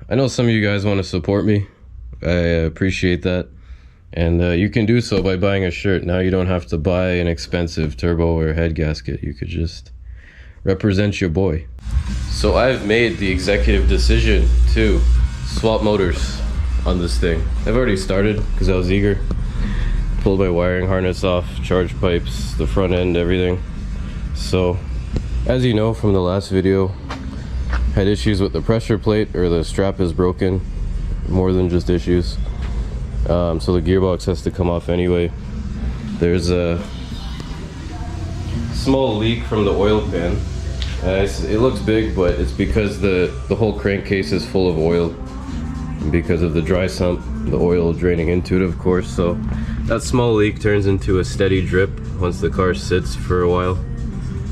I know some of you guys want to support me. I appreciate that. And you can do so by buying a shirt. Now you don't have to buy an expensive turbo or head gasket. You could just represent your boy. So I've made the executive decision to swap motors on this thing. I've already started because I was eager. Pulled my wiring harness off, charge pipes, the front end, everything. So as you know from the last video, had issues with the pressure plate, or the strap is broken, more than just issues. So the gearbox has to come off anyway. There's a small leak from the oil pan. It looks big, but it's because the whole crankcase is full of oil. And because of the dry sump, the oil draining into it, of course. So that small leak turns into a steady drip once the car sits for a while.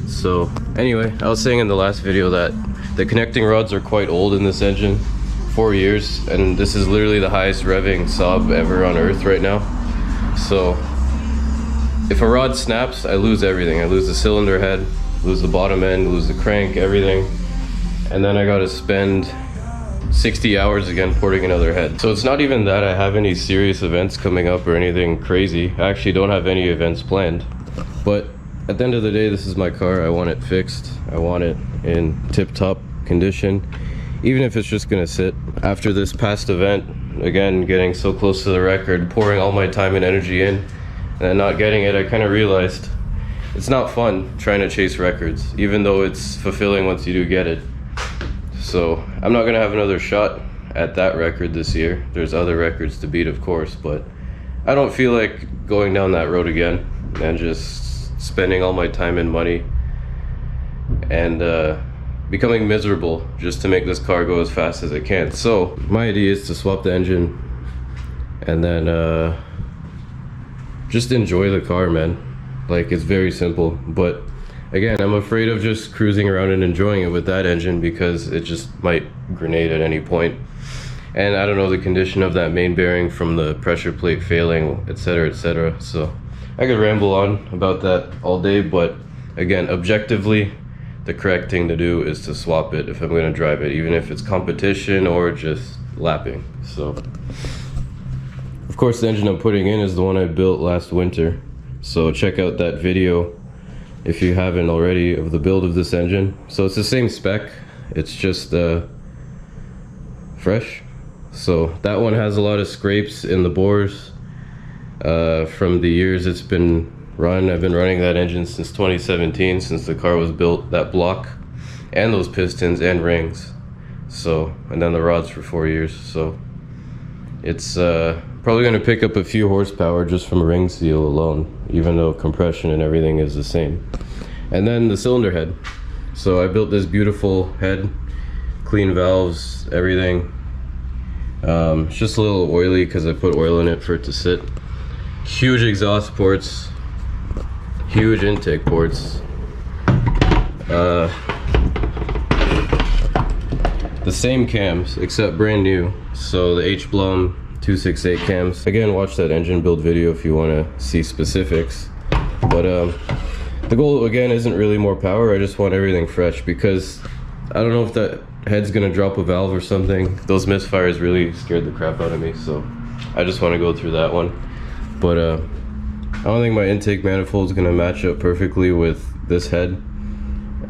So anyway, I was saying in the last video that the connecting rods are quite old in this engine. 4 years, and this is literally the highest revving Saab ever on earth right now. So if a rod snaps, I lose everything. I lose the cylinder head, lose the bottom end, lose the crank, everything. And then I gotta spend 60 hours again porting another head. So it's not even that I have any serious events coming up or anything crazy. I actually don't have any events planned. But at the end of the day, this is my car. I want it fixed. I want it in tip-top condition. Even if it's just gonna sit. After this past event, again, getting so close to the record, pouring all my time and energy in, and then not getting it, I kind of realized it's not fun trying to chase records, even though it's fulfilling once you do get it. So I'm not gonna have another shot at that record this year. There's other records to beat, of course, but I don't feel like going down that road again and just spending all my time and money and becoming miserable just to make this car go as fast as it can. So my idea is to swap the engine and then just enjoy the car, man. Like, it's very simple. But again, I'm afraid of just cruising around and enjoying it with that engine because it just might grenade at any point. And I don't know the condition of that main bearing from the pressure plate failing, etc., etc. So I could ramble on about that all day, but again, objectively, the correct thing to do is to swap it if I'm going to drive it, even if it's competition or just lapping. So of course the engine I'm putting in is the one I built last winter, so check out that video if you haven't already of the build of this engine. So it's the same spec, it's just fresh. So that one has a lot of scrapes in the bores from the years it's been run. I've been running that engine since 2017, since the car was built, that block and those pistons and rings. So, and then the rods for 4 years. So it's probably going to pick up a few horsepower just from ring seal alone, even though compression and everything is the same. And then the cylinder head. So I built this beautiful head, clean valves, everything. It's just a little oily because I put oil in it for it to sit. Huge exhaust ports, huge intake ports. The same cams except brand new. So the H-Blum 268 cams. Again, watch that engine build video if you want to see specifics. But the goal again isn't really more power. I just want everything fresh because I don't know if that head's gonna drop a valve or something. Those misfires really scared the crap out of me, so I just want to go through that one. But I don't think my intake manifold is going to match up perfectly with this head.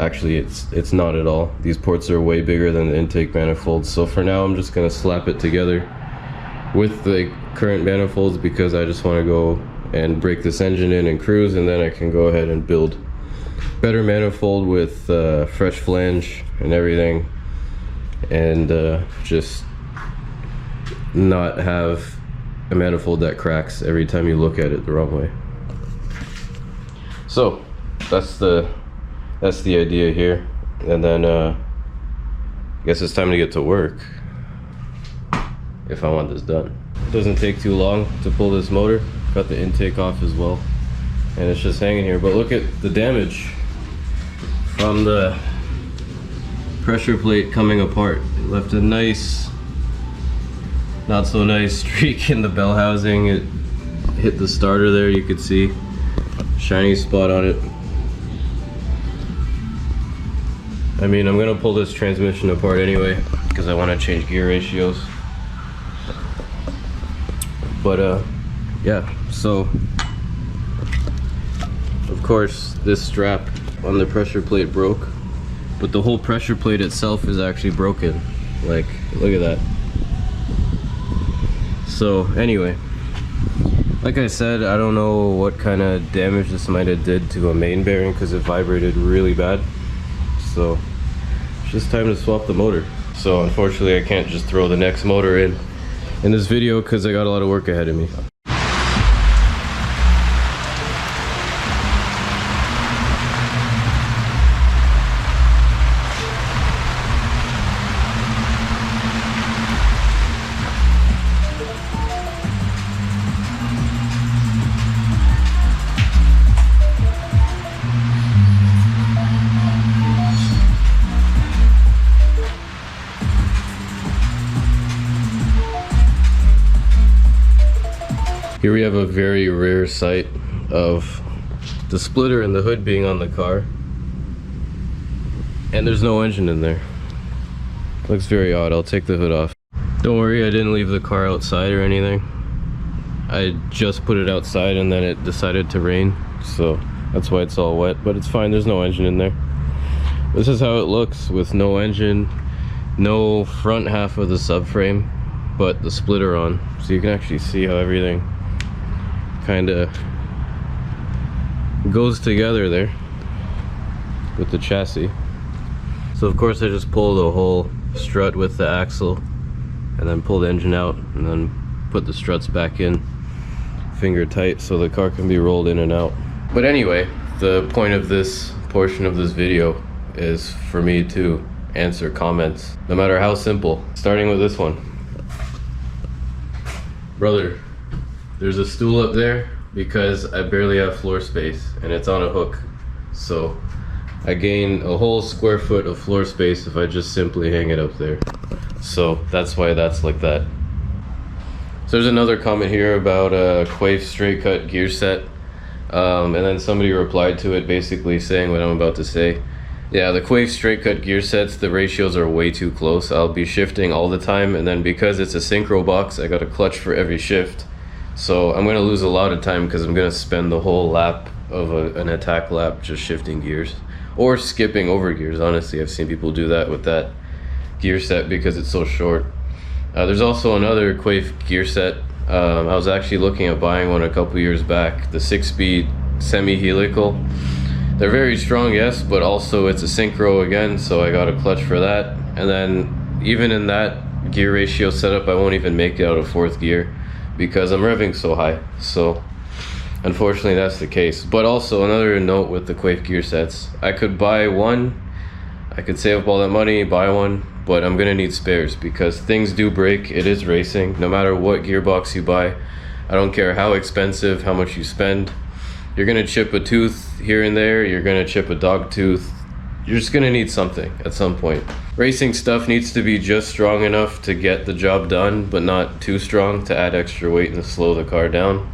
Actually, it's not at all. These ports are way bigger than the intake manifold. So for now, I'm just going to slap it together with the current manifolds because I just want to go and break this engine in and cruise, and then I can go ahead and build better manifold with fresh flange and everything, and just not have a manifold that cracks every time you look at it the wrong way. So that's the idea here, and then I guess it's time to get to work if I want this done. It doesn't take too long to pull this motor. Got the intake off as well, and it's just hanging here. But look at the damage from the pressure plate coming apart. It left a nice, not so nice streak in the bell housing. It hit the starter there, you could see shiny spot on it. I mean, I'm gonna pull this transmission apart anyway. because I want to change gear ratios. But yeah, so of course this strap on the pressure plate broke, but the whole pressure plate itself is actually broken. Like, look at that. So anyway, like I said, I don't know what kind of damage this might have did to a main bearing because it vibrated really bad. So it's just time to swap the motor. So unfortunately I can't just throw the next motor in this video because I got a lot of work ahead of me. Here we have a very rare sight of the splitter and the hood being on the car, and there's no engine in there. Looks very odd. I'll take the hood off. Don't worry, I didn't leave the car outside or anything. I just put it outside and then it decided to rain, so that's why it's all wet, but it's fine. There's no engine in there. This is how it looks with no engine, no front half of the subframe, but the splitter on. So you can actually see how everything kind of goes together there with the chassis. So of course I just pull the whole strut with the axle and then pull the engine out and then put the struts back in finger tight so the car can be rolled in and out. But anyway, the point of this portion of this video is for me to answer comments, no matter how simple. Starting with this one. Brother, there's a stool up there because I barely have floor space and it's on a hook. So I gain a whole square foot of floor space if I just simply hang it up there. So that's why that's like that. So there's another comment here about a Quaife straight cut gear set. And then somebody replied to it basically saying what I'm about to say. Yeah, the Quaife straight cut gear sets, the ratios are way too close. I'll be shifting all the time, and then because it's a synchro box, I got a clutch for every shift. So I'm going to lose a lot of time because I'm going to spend the whole lap of an attack lap just shifting gears or skipping over gears. Honestly, I've seen people do that with that gear set because it's so short. There's also another Quaife gear set. I was actually looking at buying one a couple years back, the 6-speed semi-helical. They're very strong, yes, but also it's a synchro again, so I got a clutch for that. And then even in that gear ratio setup, I won't even make it out of 4th gear because I'm revving so high. So unfortunately that's the case. But also another note with the Quaife gear sets, I could buy one, I could save up all that money, buy one, but I'm gonna need spares because things do break. It is racing. No matter what gearbox you buy, I don't care how expensive, how much you spend, you're gonna chip a tooth here and there, you're gonna chip a dog tooth, you're just gonna need something at some point. Racing stuff needs to be just strong enough to get the job done, but not too strong to add extra weight and slow the car down.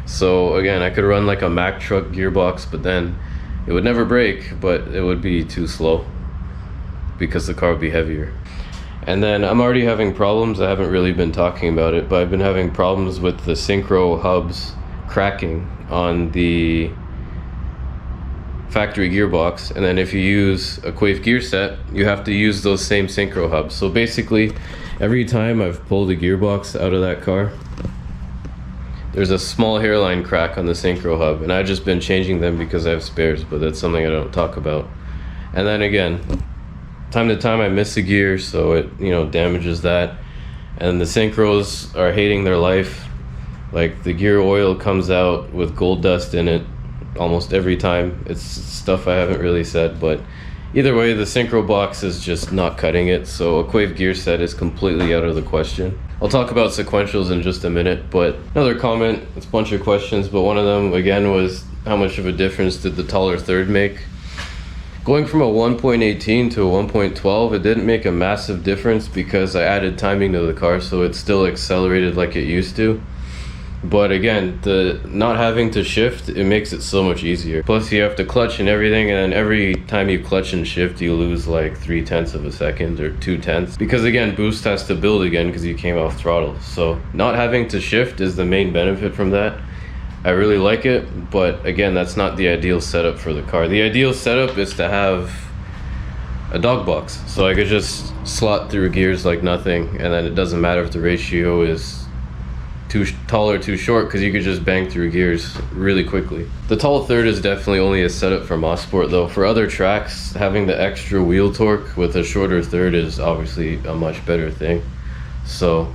So again, I could run like a Mack truck gearbox, but then it would never break, but it would be too slow because the car would be heavier. And then I'm already having problems, I haven't really been talking about it, but I've been having problems with the synchro hubs cracking on the factory gearbox. And then if you use a Quaife gear set, you have to use those same synchro hubs. So basically every time I've pulled a gearbox out of that car, there's a small hairline crack on the synchro hub, and I've just been changing them because I have spares, but that's something I don't talk about. And then again, time to time I miss a gear, so it, you know, damages that. And the synchros are hating their life. Like the gear oil comes out with gold dust in it almost every time. It's stuff I haven't really said, but either way, the synchro box is just not cutting it, so a Quaife gear set is completely out of the question. I'll talk about sequentials in just a minute, but another comment, it's a bunch of questions, but one of them again was how much of a difference did the taller third make? Going from a 1.18 to a 1.12, it didn't make a massive difference because I added timing to the car, so it still accelerated like it used to. But again, the not having to shift, it makes it so much easier. Plus you have to clutch and everything, and then every time you clutch and shift, you lose like 0.3 of a second or 0.2, because again, boost has to build again because you came off throttle. So not having to shift is the main benefit from that. I really like it, but again, that's not the ideal setup for the car. The ideal setup is to have a dog box, so I could just slot through gears like nothing, and then it doesn't matter if the ratio is too tall or too short, because you could just bang through gears really quickly. The tall third is definitely only a setup for Motorsport though. For other tracks, having the extra wheel torque with a shorter third is obviously a much better thing. So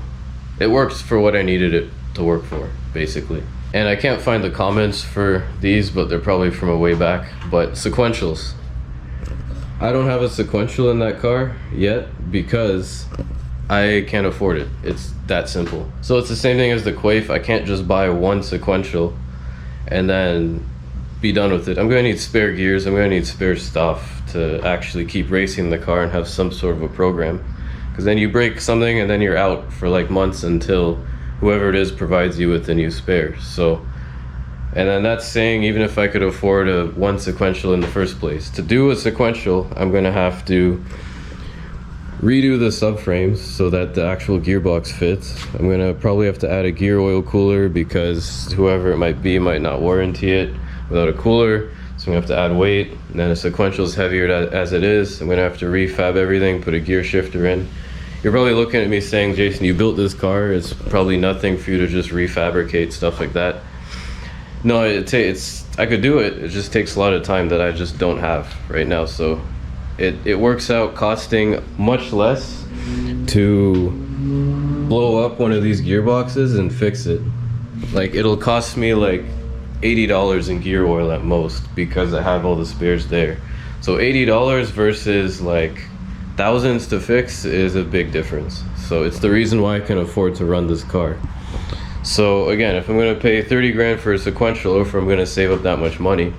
it works for what I needed it to work for, basically. And I can't find the comments for these, but they're probably from a way back. But sequentials. I don't have a sequential in that car yet because I can't afford it. It's that simple. So it's the same thing as the Quaif. I can't just buy one sequential and then be done with it. I'm going to need spare gears. I'm going to need spare stuff to actually keep racing the car and have some sort of a program. Because then you break something and then you're out for like months until whoever it is provides you with a new spare. So, and then that's saying even if I could afford a one sequential in the first place. To do a sequential, I'm going to have to redo the subframes so that the actual gearbox fits. I'm gonna probably have to add a gear oil cooler because whoever it might be might not warranty it without a cooler. So I'm gonna have to add weight, and then a sequential is heavier as it is. I'm gonna have to refab everything, put a gear shifter in. You're probably looking at me saying, Jason, you built this car, it's probably nothing for you to just refabricate stuff like that. No, I could do it, it just takes a lot of time that I just don't have right now. So it works out costing much less to blow up one of these gearboxes and fix it. Like, it'll cost me like $80 in gear oil at most because I have all the spares there. So $80 versus like thousands to fix is a big difference. So it's the reason why I can afford to run this car. So again, if I'm going to pay 30 grand for a sequential, or if I'm going to save up that much money,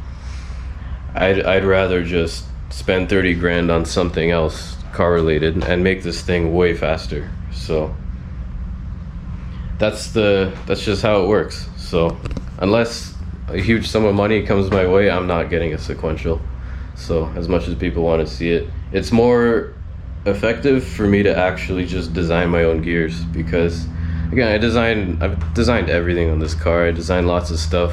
I'd rather just spend 30 grand on something else car related and make this thing way faster. So that's just how it works. So unless a huge sum of money comes my way, I'm not getting a sequential. So as much as people want to see it, it's more effective for me to actually just design my own gears, because again, I've designed everything on this car. I designed lots of stuff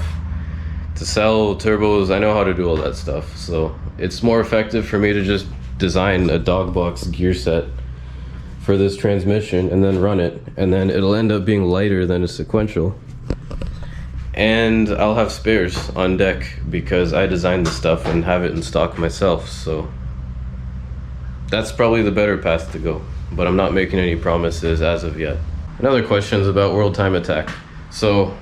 to sell, turbos, I know how to do all that stuff. So it's more effective for me to just design a dog box gear set for this transmission and then run it, and then it'll end up being lighter than a sequential. And I'll have spares on deck because I designed the stuff and have it in stock myself. So that's probably the better path to go, but I'm not making any promises as of yet. Another question is about World Time Attack. So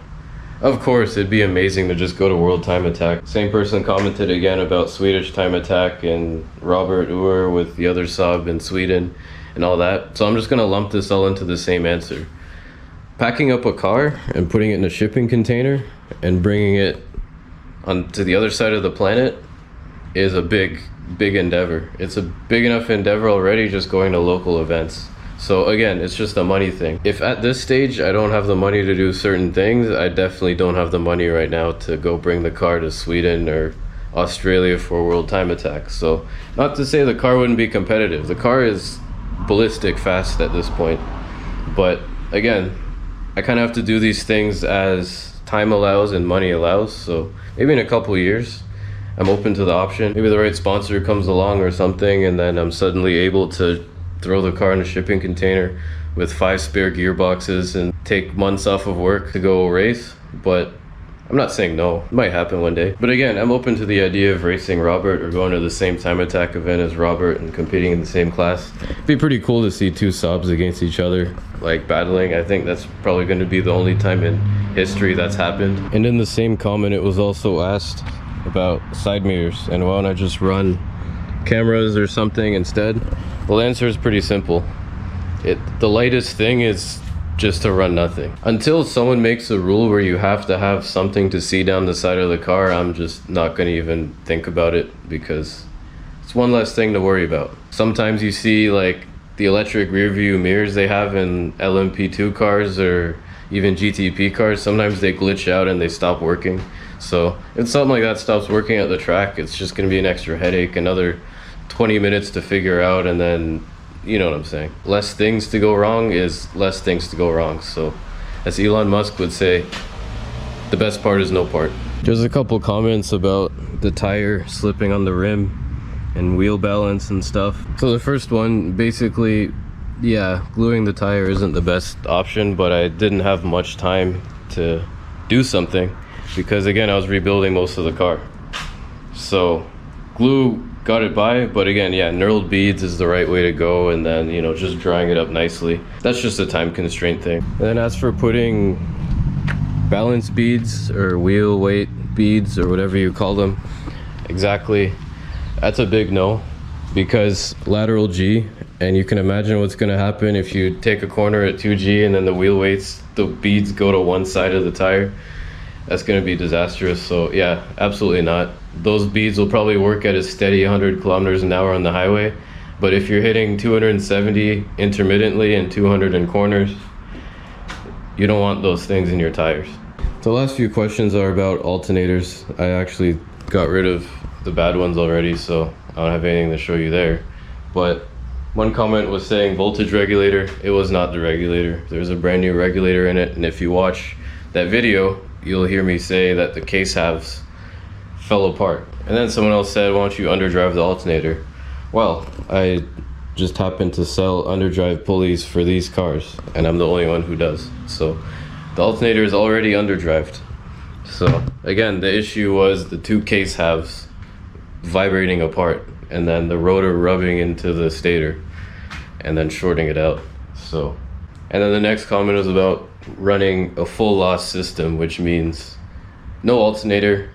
of course, it'd be amazing to just go to World Time Attack. Same person commented again about Swedish Time Attack and Robert Uhr with the other sub in Sweden and all that. So I'm just gonna lump this all into the same answer. Packing up a car and putting it in a shipping container and bringing it onto the other side of the planet is a big endeavor. It's a big enough endeavor already just going to local events. So again, it's just a money thing. If at this stage I don't have the money to do certain things, I definitely don't have the money right now to go bring the car to Sweden or Australia for World Time Attack. So not to say the car wouldn't be competitive. The car is ballistic fast at this point. But again, I kind of have to do these things as time allows and money allows. So maybe in a couple years, I'm open to the option. Maybe the right sponsor comes along or something, and then I'm suddenly able to throw the car in a shipping container with 5 spare gearboxes and take months off of work to go race. But I'm not saying no, it might happen one day. But again, I'm open to the idea of racing Robert or going to the same Time Attack event as Robert and competing in the same class. It'd be pretty cool to see 2 subs against each other, like battling. I think that's probably going to be the only time in history that's happened. And in the same comment, it was also asked about side mirrors and why don't I just run cameras or something instead. Well, the answer is pretty simple. The lightest thing is just to run nothing. Until someone makes a rule where you have to have something to see down the side of the car, I'm just not going to even think about it, because it's one less thing to worry about. Sometimes you see like the electric rear view mirrors they have in LMP2 cars, or even GTP cars, sometimes they glitch out and they stop working. So if something like that stops working at the track, it's just going to be an extra headache, another 20 minutes to figure out, and then, you know what I'm saying. Less things to go wrong is less things to go wrong. So as Elon Musk would say, the best part is no part. There's a couple comments about the tire slipping on the rim and wheel balance and stuff. So the first one, basically, yeah, gluing the tire isn't the best option, but I didn't have much time to do something because, again, I was rebuilding most of the car. So glue got it by, but again, yeah, knurled beads is the right way to go, and then, you know, just drying it up nicely. That's just a time constraint thing. And then as for putting balance beads or wheel weight beads or whatever you call them, exactly, that's a big no, because lateral G, and you can imagine what's going to happen if you take a corner at 2G and then the wheel weights, the beads go to one side of the tire. That's going to be disastrous. So yeah, absolutely not. Those beads will probably work at a steady 100 kilometers an hour on the highway, but if you're hitting 270 intermittently and 200 in corners, you don't want those things in your tires. The last few questions are about alternators. I actually got rid of the bad ones already, so I don't have anything to show you there. But one comment was saying voltage regulator. It was not the regulator. There's a brand new regulator in it, and if you watch that video, you'll hear me say that the case halves fell apart. And then someone else said, why don't you underdrive the alternator? Well, I just happen to sell underdrive pulleys for these cars, and I'm the only one who does. So the alternator is already underdrived. So again, the issue was the two case halves vibrating apart, and then the rotor rubbing into the stator and then shorting it out. So, and then the next comment was about running a full loss system, which means no alternator,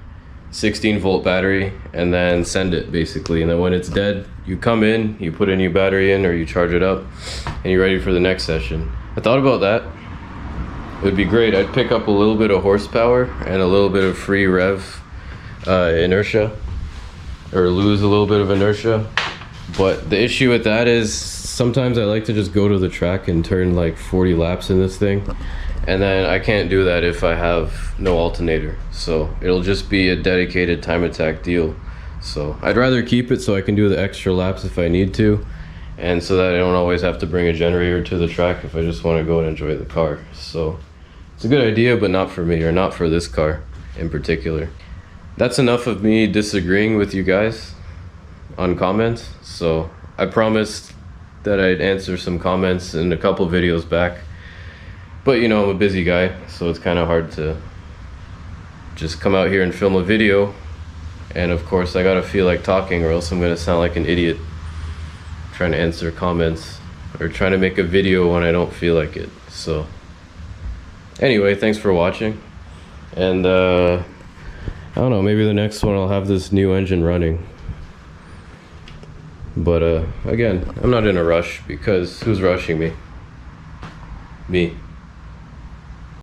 16-volt battery, and then send it basically. And then when it's dead, you come in, you put a new battery in, or you charge it up, and you're ready for the next session. I thought about that. It would be great. I'd pick up a little bit of horsepower and a little bit of free rev inertia, or lose a little bit of inertia. But the issue with that is sometimes I like to just go to the track and turn like 40 laps in this thing, and then I can't do that if I have no alternator. So it'll just be a dedicated time attack deal. So I'd rather keep it so I can do the extra laps if I need to, and so that I don't always have to bring a generator to the track if I just want to go and enjoy the car. So it's a good idea, but not for me, or not for this car in particular. That's enough of me disagreeing with you guys on comments. So I promised that I'd answer some comments in a couple videos back, but you know, I'm a busy guy, so it's kind of hard to just come out here and film a video, and of course I gotta feel like talking, or else I'm gonna sound like an idiot trying to answer comments or trying to make a video when I don't feel like it. So anyway, thanks for watching, and I don't know, maybe the next one I'll have this new engine running. But again, I'm not in a rush, because who's rushing me? Me.